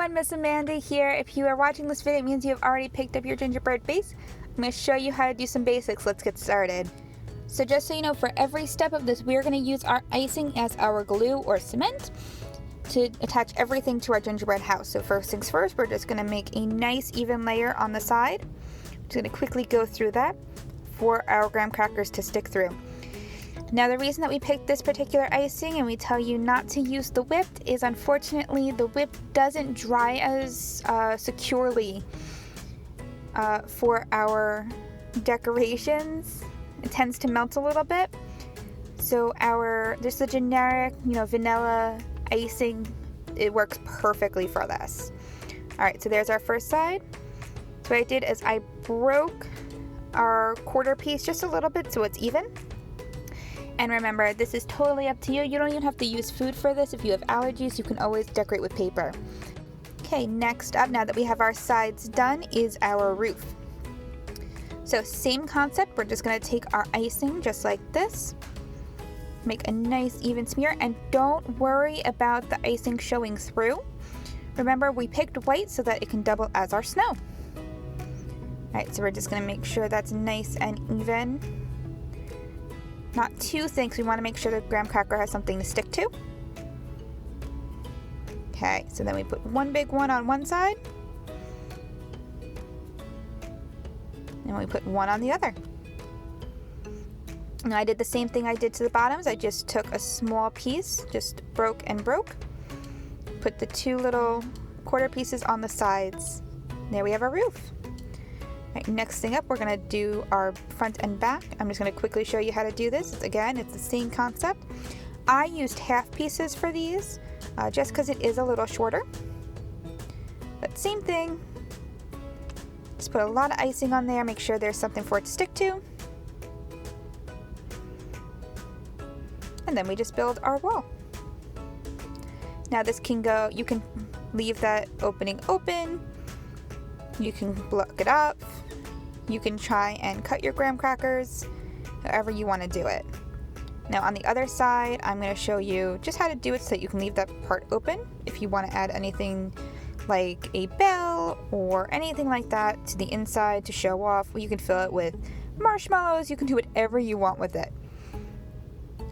everyone, Miss Amanda here. If you are watching this video, it means you have already picked up your gingerbread base. I'm going to show you how to do some basics. Let's get started. So just so you know, for every step of this, we're going to use our icing as our glue or cement to attach everything to our gingerbread house. So first things first, we're just going to make a nice even layer on the side. I'm just going to quickly go through that for our graham crackers to stick through. Now the reason that we picked this particular icing and we tell you not to use the whipped is unfortunately the whipped doesn't dry as securely for our decorations. It tends to melt a little bit. So just the generic, vanilla icing, it works perfectly for this. Alright, so there's our first side. So what I did is I broke our quarter piece just a little bit so it's even. And remember, this is totally up to you. You don't even have to use food for this. If you have allergies, you can always decorate with paper. Okay, next up, now that we have our sides done, is our roof. So same concept, we're just going to take our icing just like this. Make a nice even smear, and don't worry about the icing showing through. Remember, we picked white so that it can double as our snow. Alright, so we're just going to make sure that's nice and even. Not too thin, because we want to make sure the graham cracker has something to stick to. Okay, so then we put one big one on one side. And we put one on the other. And I did the same thing I did to the bottoms. I just took a small piece, just broke and broke. Put the two little quarter pieces on the sides. There we have our roof. Right, next thing up, we're going to do our front and back. I'm just going to quickly show you how to do this. Again, it's the same concept. I used half pieces for these, just because it is a little shorter. But same thing. Just put a lot of icing on there, make sure there's something for it to stick to. And then we just build our wall. Now this can go, you can leave that opening open. You can block it up. You can try and cut your graham crackers, however you want to do it. Now on the other side, I'm going to show you just how to do it so that you can leave that part open. If you want to add anything like a bell or anything like that to the inside to show off, you can fill it with marshmallows. You can do whatever you want with it.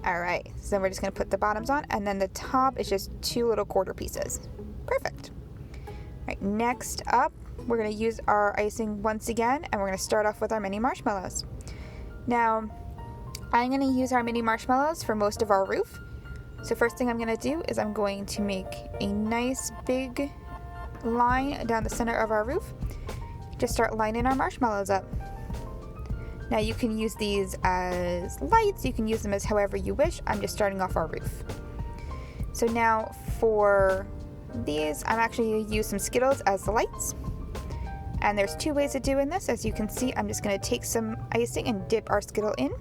Alright, so then we're just going to put the bottoms on, and then the top is just two little quarter pieces. Perfect. Alright, next up, we're going to use our icing once again, and we're going to start off with our mini marshmallows. Now, I'm going to use our mini marshmallows for most of our roof. So first thing I'm going to do is I'm going to make a nice big line down the center of our roof. Just start lining our marshmallows up. Now you can use these as lights, you can use them as however you wish. I'm just starting off our roof. So now for these, I'm actually going to use some Skittles as the lights. And there's two ways of doing this. As you can see, I'm just going to take some icing and dip our Skittle in.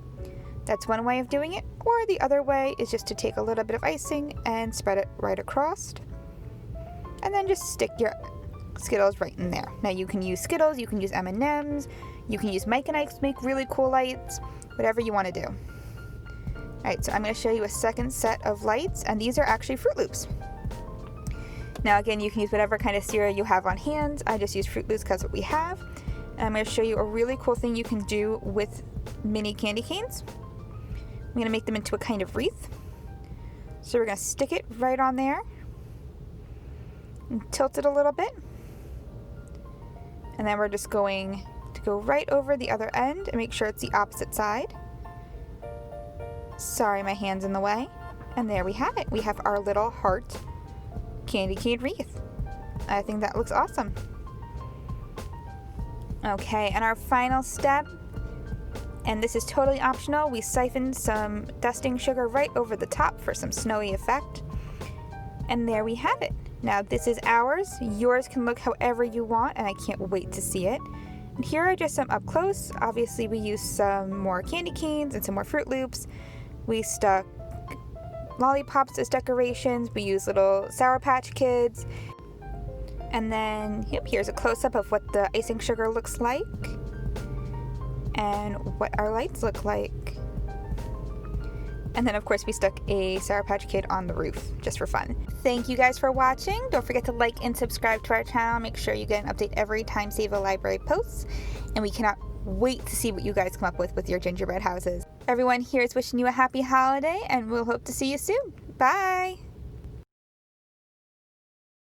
That's one way of doing it. Or the other way is just to take a little bit of icing and spread it right across. And then just stick your Skittles right in there. Now you can use Skittles, you can use M&Ms, you can use Mike and Ike's to make really cool lights, whatever you want to do. Alright, so I'm going to show you a second set of lights, and these are actually Froot Loops. Now again, you can use whatever kind of cereal you have on hand. I just use Froot Loops because what we have. And I'm going to show you a really cool thing you can do with mini candy canes. I'm going to make them into a kind of wreath. So we're going to stick it right on there and tilt it a little bit. And then we're just going to go right over the other end and make sure it's the opposite side. Sorry, my hand's in the way. And there we have it. We have our little heart candy cane wreath. I think that looks awesome. Okay, and our final step, and this is totally optional, we siphoned some dusting sugar right over the top for some snowy effect. And there we have it. Now this is ours. Yours can look however you want, and I can't wait to see it. And here are just some up close. Obviously we used some more candy canes and some more Froot Loops. We stuck lollipops as decorations. We used little Sour Patch Kids. And then, here's a close-up of what the icing sugar looks like and what our lights look like. And then of course we stuck a Sour Patch Kid on the roof just for fun. Thank you guys for watching. Don't forget to like and subscribe to our channel. Make sure you get an update every time Save a Library posts. And we cannot wait to see what you guys come up with your gingerbread houses. Everyone here is wishing you a happy holiday, and we'll hope to see you soon. Bye!